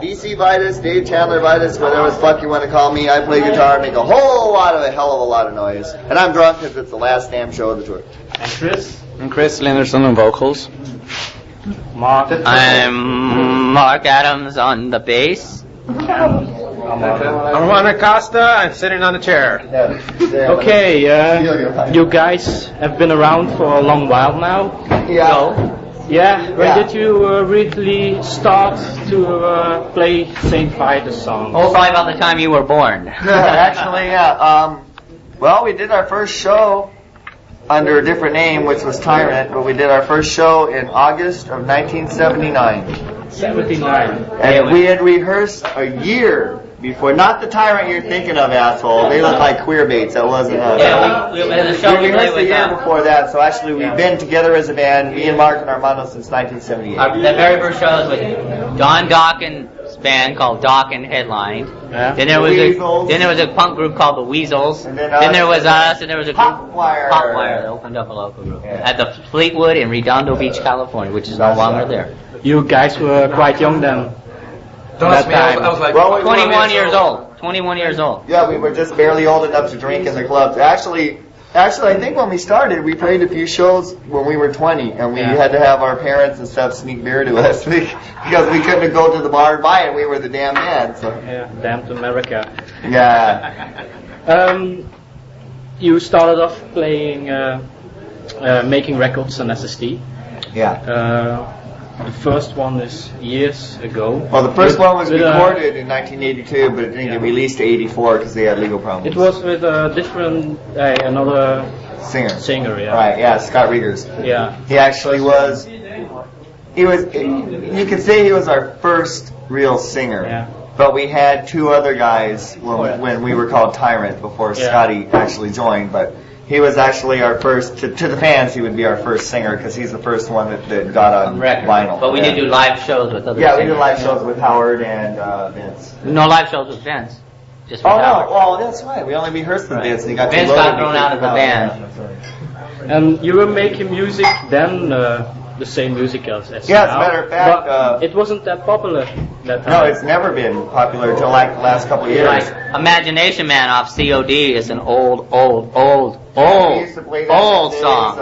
DC Vitus, Dave Chandler Vitus, whatever the fuck you want to call me. I play guitar, make a hell of a lot of noise. And I'm drunk because it's the last damn show of the tour. And Chris? And Chris Linderson on vocals. Mark? I'm Mark Adams on the bass. I'm Juan Acosta. I'm sitting on the chair. Okay, you guys have been around for a long while now. Yeah. When did you really start to play St. Vitus songs? Oh, probably about the time you were born. Actually, yeah. Well, we did our first show under a different name, which was Tyrant, but we did our first show in August of 1979. 79. And we had rehearsed a year before. Not the Tyrant you're thinking of, asshole. They look like queer baits. That wasn't us. Yeah, we had a show We we played rehearsed a with year them. before that, so actually we've been together as a band, me and Mark and Armando, since 1978. The very first show was with Don Dawkins' band called Dawkins headlined. Yeah. Then there was a punk group called the Weasels. And then there was us, and there was a group Popwire. that opened up a local group at the Fleetwood in Redondo Beach, California, which is no longer there. You guys were quite young then. That time. I was like, Well, we 21 years old. 21 years old. Yeah, we were just barely old enough to drink in the clubs. Actually, I think when we started, we played a few shows when we were 20, and we had to have our parents and stuff sneak beer to us because we couldn't go to the bar and buy it. We were the damn band. So. Yeah, damn to America. Yeah. You started off playing, making records on SST. Yeah. The first one is years ago. Well, the first one was recorded in 1982, but it didn't get released to 84 because they had legal problems. It was with a different, another singer, yeah. Right, yeah, Scott Riegers. Yeah. He actually was, you could say he was our first real singer. Yeah. But we had two other guys when we were called Tyrant before Scotty actually joined, but he was actually our first, to the fans, he would be our first singer because he's the first one that got on vinyl. But we did do live shows with other Yeah, singers. we did live shows with Howard and Vince. No live shows with Vince. Just with Oh, no, Howard. well, that's right. We only rehearsed with Vince. And he got Vince too loaded got thrown out of the band. And you were making music then, the same music as Yeah, as now, a matter of fact, but it wasn't that popular that time. No, it's never been popular until like the last couple of years. Like Imagination Man off COD is an old used to play that song.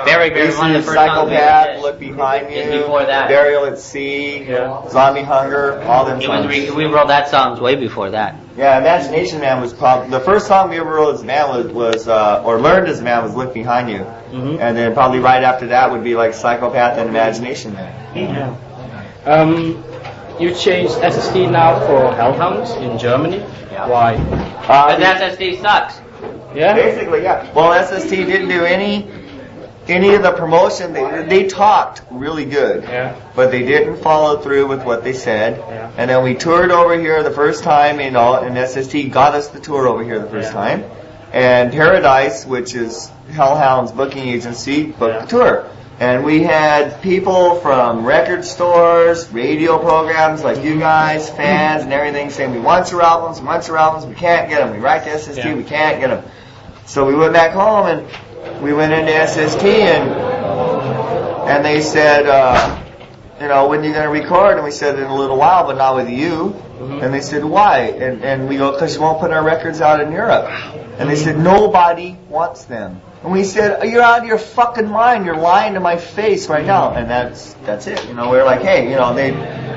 Very, very This one of is the first songs we Psychopath, did. Look Behind You, Just before that. Burial at Sea, Zombie Hunger, all them songs. We wrote that song way before that. Yeah, Imagination Man was probably the first song we ever wrote as a band was or learned as a band was Look Behind You, and then probably right after that would be like Psychopath and Imagination Man. Yeah. You changed SST now for Hellhounds in Germany. Yeah. Why? But SSD sucks. Yeah. Basically, yeah. Well, SST didn't do any of the promotion. They talked really good, but they didn't follow through with what they said. Yeah. And then we toured over here the first time, and SST got us the tour over here the first time. And Paradise, which is Hellhound's booking agency, booked the tour. And we had people from record stores, radio programs like you guys, fans, and everything saying, we want your albums, we can't get them. We write to SST, we can't get them. So we went back home and we went into SST and they said, when are you going to record? And we said, in a little while, but not with you. And they said, why? And we go, because you won't put our records out in Europe. And they said, nobody wants them. And we said, you're out of your fucking mind. You're lying to my face right now. And that's it. We're like, hey,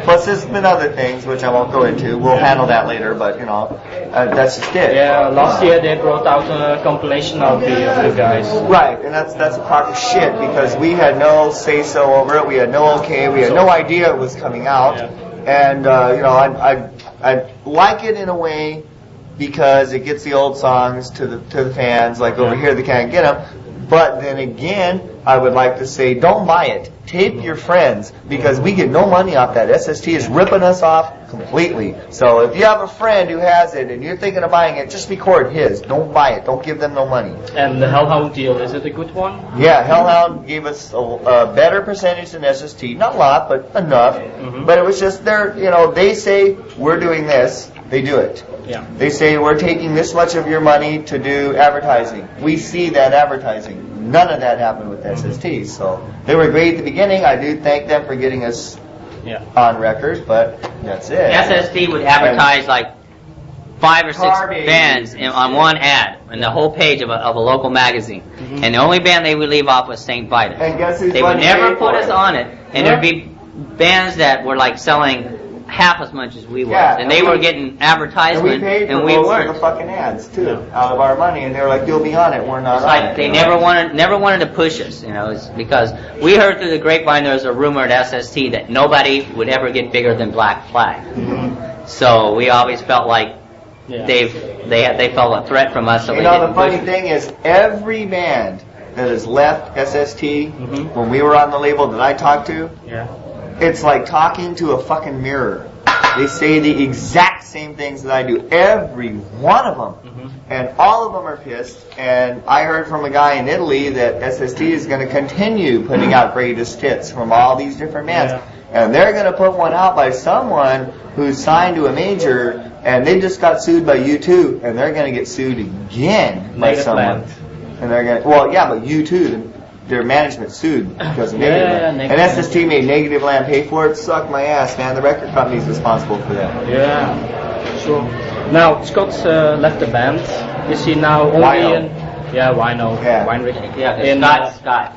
plus there's been other things, which I won't go into. We'll handle that later, but, that's just it. Yeah, last year they brought out a compilation of the guys. Right, and that's a crock of shit because we had no say-so over it. We had no okay. We had no idea it was coming out. And, I like it in a way because it gets the old songs to the fans, like over here they can't get them. But then again, I would like to say, don't buy it. Tape your friends, because we get no money off that. SST is ripping us off completely. So if you have a friend who has it and you're thinking of buying it, just record his. Don't buy it. Don't give them no money. And the Hellhound deal, is it a good one? Yeah, Hellhound gave us a better percentage than SST. Not a lot, but enough. But it was just they say, we're doing this. They do it. Yeah. They say, we're taking this much of your money to do advertising. We see that advertising. None of that happened with SST. So they were great at the beginning. I do thank them for getting us on record, but that's it. SST would advertise like 5 or 6 Garbage. bands on one ad in the whole page of a local magazine, and the only band they would leave off was St. Vitus. And guess who's They would going to never pay put for us it? on it, and there'd be bands that were like selling half as much as we was, Yeah, and they were getting And advertisement, we paid for and we most of weren't. the fucking ads too, out of our money, and they were like, "You'll be on it, we're not It's on like it." they you know? never wanted to push us, you know, it's because we heard through the grapevine there was a rumor at SST that nobody would ever get bigger than Black Flag. So we always felt like they felt a threat from us. So You we know, didn't the funny push thing is, every band that has left SST, when we were on the label that I talked to, it's like talking to a fucking mirror. They say the exact same things that I do, every one of them. And all of them are pissed. And I heard from a guy in Italy that SST is going to continue putting out greatest hits from all these different bands. And they're going to put one out by someone who's signed to a major, and they just got sued by U2, and they're going to get sued again by someone. And they're going to, well, yeah, but U2, their management sued because of Negative Land. And SST made Negative Land pay for it. Suck my ass, man. The record company's responsible for that. Yeah, sure. Now, Scott left the band. Is he now only Wino. in... Yeah, Wino. Yeah. Weinrich. in Scott.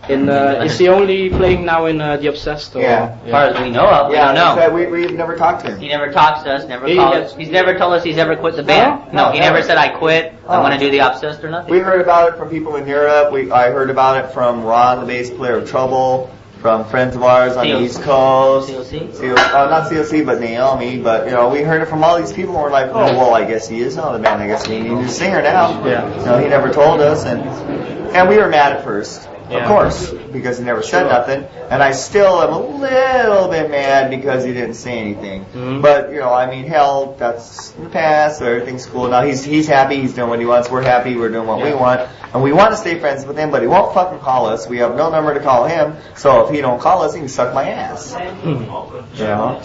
Is he only playing now in The Obsessed? Or, Yeah. As far as we know of, we don't know. We've never talked to him. He never talks to us, never He calls has- us. He's never told us he's ever quit the band. No, he never. never said I quit, I want to do the Obsessed or nothing. We heard about it from people in Europe. I heard about it from Ron, the bass player of Trouble, from friends of ours on the COC. East Coast. COC? Not COC, but Naomi. But, you know, we heard it from all these people, and we're like, oh, well, I guess he is on the band. I guess we need a new singer now. Yeah. You know, he never told us, and we were mad at first. Yeah. Of course, because he never said nothing. And I still am a little bit mad because he didn't say anything. But, you know, I mean, hell, that's in the past, so everything's cool. Now he's happy, he's doing what he wants, we're happy, we're doing what we want. And we want to stay friends with him, but he won't fucking call us. We have no number to call him, so if he don't call us, he can suck my ass. You know?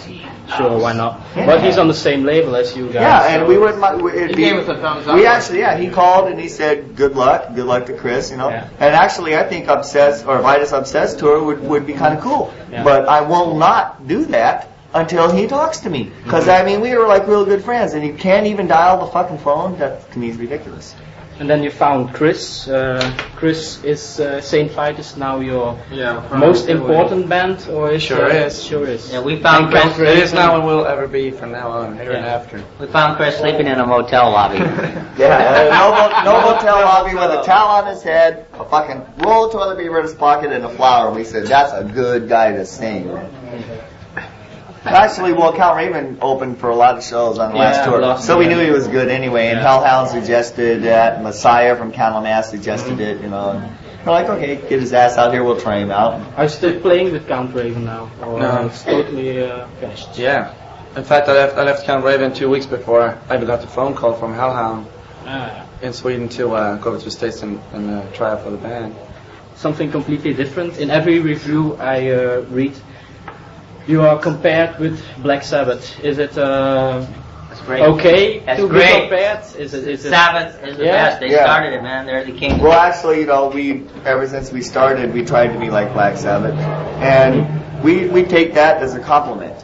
Sure, why not? Yeah. But he's on the same label as you guys. Yeah, and so- we wouldn't mind. He gave us a thumbs up. We actually, he called and he said, good luck to Chris, you know. Yeah. And actually, I think Obsessed, or Vitus Obsessed tour would be kind of cool. Yeah. But I will not do that until he talks to me. Because, I mean, we were like real good friends, and he can't even dial the fucking phone. That, to me, is ridiculous. And then you found Chris. Chris, is St. Vitus now your Yeah. most important band? Or is Sure is. Sure is. Yeah, we found Chris. It is now and will ever be from now on, here and after. We found Chris sleeping in a motel lobby. Yeah, no hotel lobby with a towel on his head, a fucking roll of toilet paper in his pocket, and a flower. And we said, that's a good guy to sing. Actually, well, Count Raven opened for a lot of shows on the last tour, so we knew he was good anyway. And Hellhound suggested that, Messiah from Candlemass suggested it, you know. And we're like, okay, get his ass out here, we'll try him out. Are you still playing with Count Raven now? Or No. it's totally finished? Yeah. In fact, I left Count Raven 2 weeks before I got the phone call from Hellhound in Sweden to go to the States and try out for the band. Something completely different. In every review I read, you are compared with Black Sabbath. Is it That's great. okay That's to great. be compared? Is it Sabbath is the Yeah. best. They Yeah. started it, man. They're the king. Well, actually, you know, ever since we started, we tried to be like Black Sabbath. And we take that as a compliment.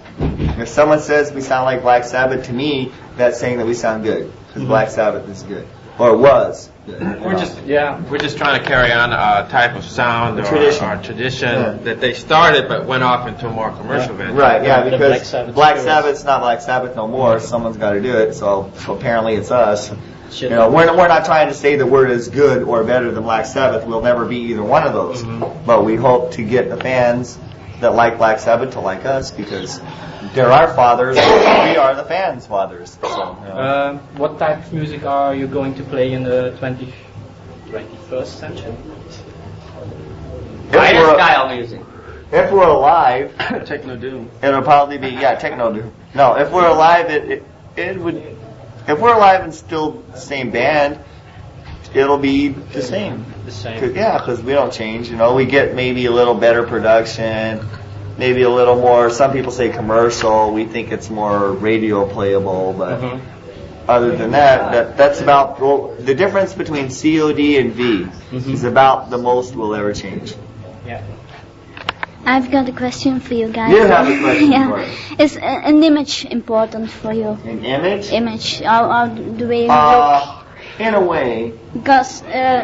If someone says we sound like Black Sabbath, to me, that's saying that we sound good. Because Black Sabbath is good. Or was good. We're just trying to carry on a type of sound or tradition that they started but went off into a more commercial venture. Right, yeah, The because Black Sabbath Sabbath's not Black Sabbath no more. Someone's got to do it, so apparently it's us. Shit. You know, we're not trying to say that we're as good or better than Black Sabbath. We'll never be either one of those. But we hope to get the fans that like Black Sabbath to like us, because they're our fathers, we are the fans' fathers. So, you know. What type of music are you going to play in the 21st century? Rider style music. If we're alive, Techno Doom. it'll probably be techno doom. No, if we're alive, it would. If we're alive and still the same band, it'll be the same. The same. Because we don't change. You know, we get maybe a little better production, maybe a little more. Some people say commercial. We think it's more radio playable, but other than that's about the difference between COD and V is about the most we'll ever change. Yeah. I've got a question for you guys. You have a question for us. Is an image important for you? An image? Image, or the way you look? In a way. Because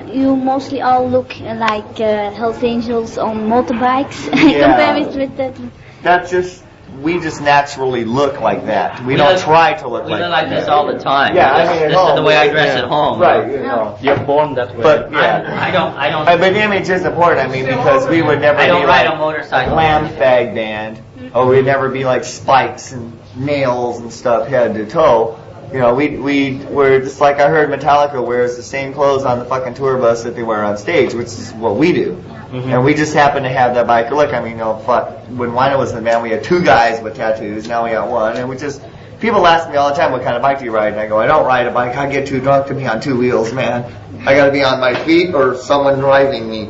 you mostly all look like Hells Angels on motorbikes. Yeah. Compare it with that. That's just, we just naturally look like that. We don't try to look We like look like that. this all the time. Yeah, I this, mean, at this home, is the way I dress yeah. at home. Right, you know. You're born that way. But yeah. I don't. But image is important, I mean, because we would never I don't be ride like a motorcycle. a glam fag band, or we'd never be like spikes and nails and stuff head to toe. You know, we're just like I heard Metallica wears the same clothes on the fucking tour bus that they wear on stage, which is what we do. Mm-hmm. And we just happen to have that biker look. I mean, you know, fuck, when Wino was in the band, we had 2 guys with tattoos. Now we got 1, and we just. People ask me all the time, what kind of bike do you ride? And I go, I don't ride a bike. I get too drunk to be on 2 wheels, man. I gotta be on my feet or someone driving me.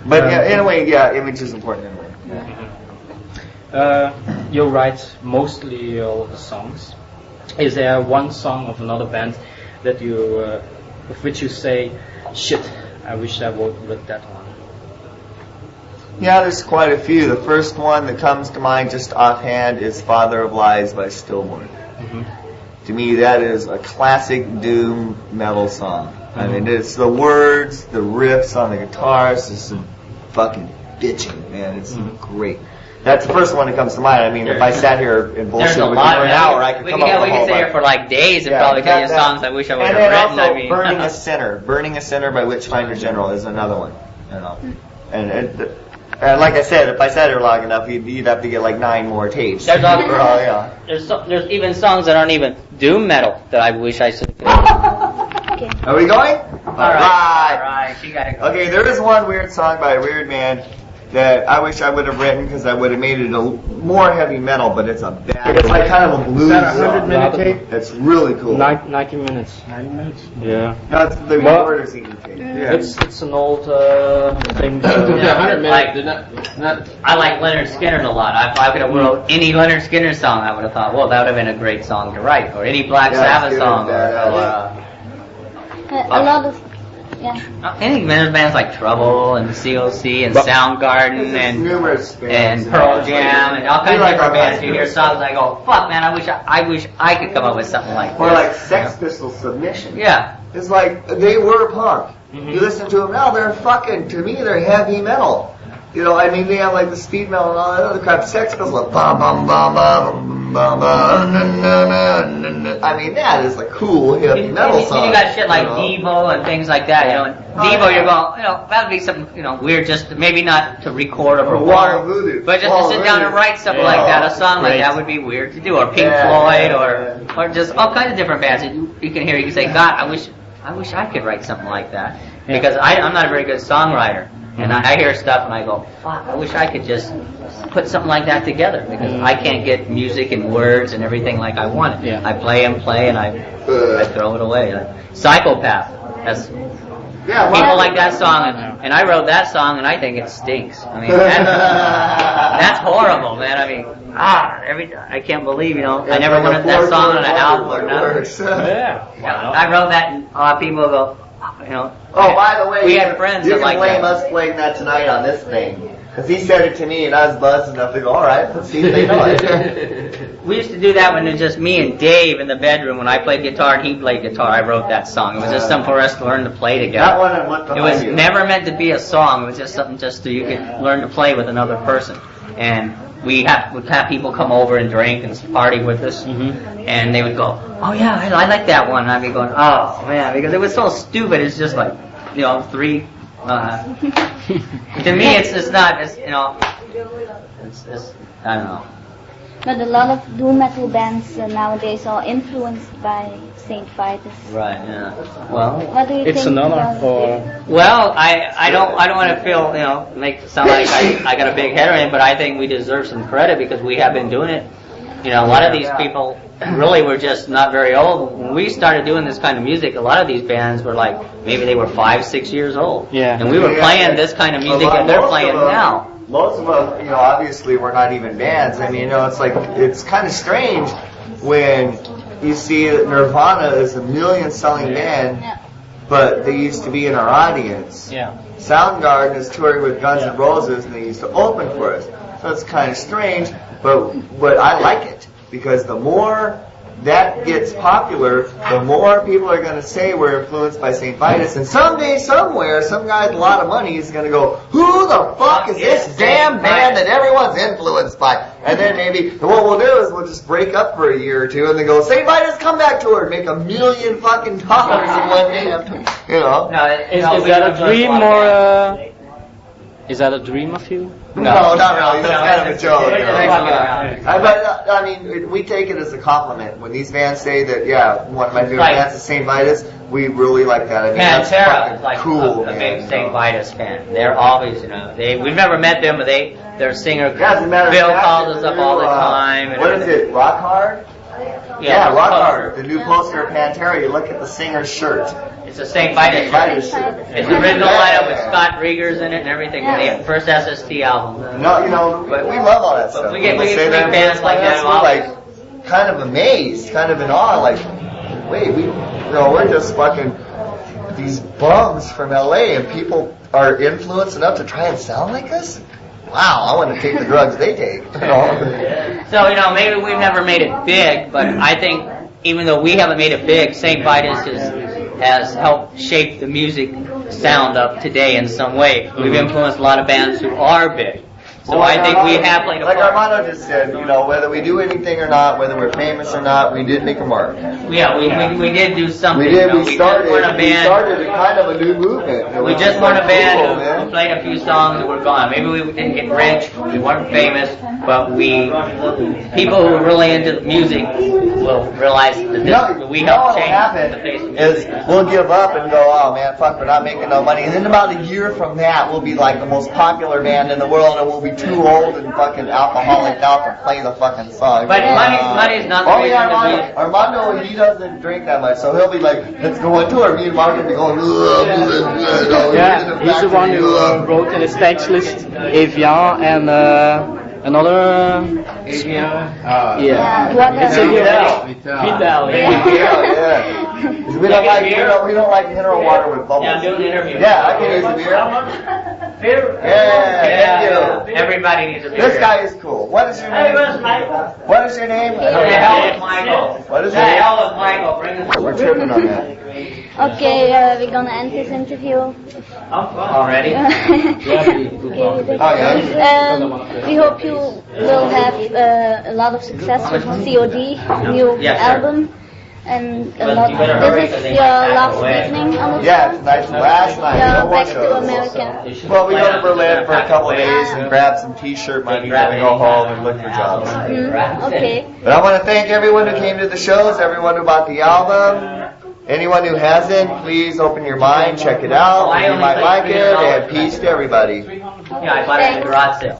But yeah, anyway, yeah, image is important anyway. You write mostly all the songs. Is there one song of another band that you, of which you say, shit, I wish I would write that one? Yeah, there's quite a few. The first one that comes to mind just offhand is Father of Lies by Stillborn. Mm-hmm. To me, that is a classic doom metal song. I mean, it's the words, the riffs on the guitars, just some fucking bitching, man. It's great. That's the first one that comes to mind. I mean, if I sat here and bullshit There's a with you lot. for an hour, I could we come up with a can whole sit here bunch. for like days and probably tell you songs I wish I would have And then written. also, I mean, Burning a Sinner. Burning a Sinner by Witchfinder General is another one. You know. And like I said, if I sat here long enough, you'd have to get like 9 more tapes. There's all- yeah. there's even songs that aren't even doom metal that I wish I should. Okay. Are we going? All right, you gotta go. Okay, there is one weird song by a weird man that I wish I would have written because I would have made it a more heavy metal, but it's a bad. It's like kind of a blues. Is that a 100-minute song. tape? It's really cool. 90 minutes. 90 minutes? Yeah. That's the Well, recorders even tape. Yeah. It's an old thing. Yeah, 100 like- minutes. Not I like Leonard Skinner a lot. If I could have wrote any Leonard Skinner song, I would have thought, well, that would have been a great song to write, or any Black Yeah, Sabbath Skinner's song, badass. A lot of, yeah. any bands like Trouble and COC and There's Soundgarden and numerous bands and Pearl like- Jam and all We kinds of like different all bands. kinds You of hear stuff. songs, I go, fuck, man, I wish I could come up with something like Or this. like Sex Pistols Submission. Yeah. It's like, they were punk. Mm-hmm. You listen to them now, they're fucking, to me, they're heavy metal. You know, I mean, they have like the speed metal and all that other crap. Sex Pistols, like, bum, bum, bum, bum, bum, bum, na, na, na, na, na. I mean, that is a cool heavy metal song. You got shit like you know? Devo and things like that, you know. And Devo, you're going, you know, that would be something, you know, weird, just maybe not to record or Wall of perform, Voodoo. but just Wall to of sit down and Voodoo. write something Yeah. like that, a song like Great. that would be weird to do, or Pink Yeah, Floyd, yeah, or just all kinds of different bands. You can hear, you can say, God, I wish I could write something like that, because I'm not a very good songwriter. And I hear stuff and I go, fuck, I wish I could just put something like that together, because I can't get music and words and everything like I want it. Yeah. I play and I throw it away. Psychopath. That's Yeah, people well, like that song, and I wrote that song and I think it stinks. I mean, that's horrible, man. I mean, I can't believe, you know, I never wanted that song on an album or nothing. Yeah. I wrote that and people go, you know. Oh, by the way, we had friends you that can like blame that. us playing that tonight on this thing. Because he said it to me and I was buzzed enough to go, alright, let's see if they know it. We used to do that when it was just me and Dave in the bedroom. When I played guitar and he played guitar, I wrote that song. It was just something for us to learn to play together. That one and what It behind was you. never meant to be a song. It was just something just so you could learn to play with another person. And we'd have people come over and drink and party with us. And they would go, oh yeah, I like that one. And I'd be going, oh man, because it was so stupid. It's just like, you know, three. To me, it's not, it's, you know, it's I don't know. But a lot of doom metal bands nowadays are influenced by Saint Vitus. Right, yeah. Well, What do you It's think an honor about for. it? Well, I don't want to feel, you know, make it sound like I got a big head or anything, but I think we deserve some credit because we have been doing it. You know, a lot of these people really were just not very old. When we started doing this kind of music, a lot of these bands were like, maybe they were 5-6 years old. Yeah. And we were playing this kind of music that they're playing now. Most of them, you know, obviously we're not even bands. I mean, you know, it's like, it's kind of strange when you see that Nirvana is a million selling band, Yeah. but they used to be in our audience. Yeah. Soundgarden is touring with Guns N' Roses, and they used to open for us. So it's kind of strange, but I like it, because the more that gets popular, the more people are going to say we're influenced by St. Vitus, and someday, somewhere, some guy with a lot of money is going to go, who the fuck is this damn band that everyone's influenced by? And then maybe, what we'll do is we'll just break up for a year or two, and then go, St. Vitus comeback tour, and make $1 million fucking dollars in one day, you know? Is that a dream or is that a dream of you? No, not really. That's kind of a joke. But I mean, we take it as a compliment when these bands say that. Yeah, one of my favorite bands is St. Vitus. We really like that. I mean, that's Pantera is like cool. a big St. Vitus fan. They're always, we've never met them, but their singer Yeah, as a matter of Bill fact, calls us up all the time. What is it? Rock Hard? Yeah, Rock Hard. The new poster of Pantera. You look at the singer's shirt. It's a St. Vitus shirt. It's the original lineup with Scott Riegers in it and everything. The first SST album. No, we love all that stuff. We get big bands like that. We're like kind of amazed, kind of in awe. Like, wait, we're just fucking these bums from LA, and people are influenced enough to try and sound like us. Wow, I want to take the drugs they take. So, maybe we've never made it big, but I think even though we haven't made it big, St. Vitus has helped shape the music sound of today in some way. We've influenced a lot of bands who are big. So I think we have played a part. Like Armando just said, whether we do anything or not, whether we're famous or not, we did make a mark. Yeah, we did do something. We did. We started a kind of a new movement. We just weren't a band who played a few songs and we're gone. Maybe we didn't get rich, we weren't famous, but people who are really into music will realize that we helped change the face of music. We'll give up and go, oh man, fuck, we're not making no money. And then about a year from that, we'll be like the most popular band in the world, and we'll be too old and fucking alcoholic out to play the fucking song. But money's not the only reason to do it. Armando, he doesn't drink that much, so he'll be like, let's go on tour. Me and Mark will be going, yeah, he's the one who wrote in the stage list Evian and another. Yeah. Vidal. Yeah. We don't like mineral water with bubbles. Yeah, I'm doing an interview. Yeah, I can use a beer. Yeah, thank you. Everybody needs a beer. This guy is cool. What is your name? What is your name? Who the hell is Michael? What is Who the hell is Michael? Bring us. We're tripping on that. Okay, we're gonna end this interview. Already? We hope you will have a lot of success with COD, new album. And this is your last evening on the Yeah, tonight's the last night. You're back to America. Well, we go to Berlin for a couple of days and grab some t-shirt money, then we go home and look for jobs. Okay. But I want to thank everyone who came to the shows, everyone who bought the album. Anyone who hasn't, please open your mind, check it out. You might like it, and peace to everybody. Yeah, I bought it at the garage sale.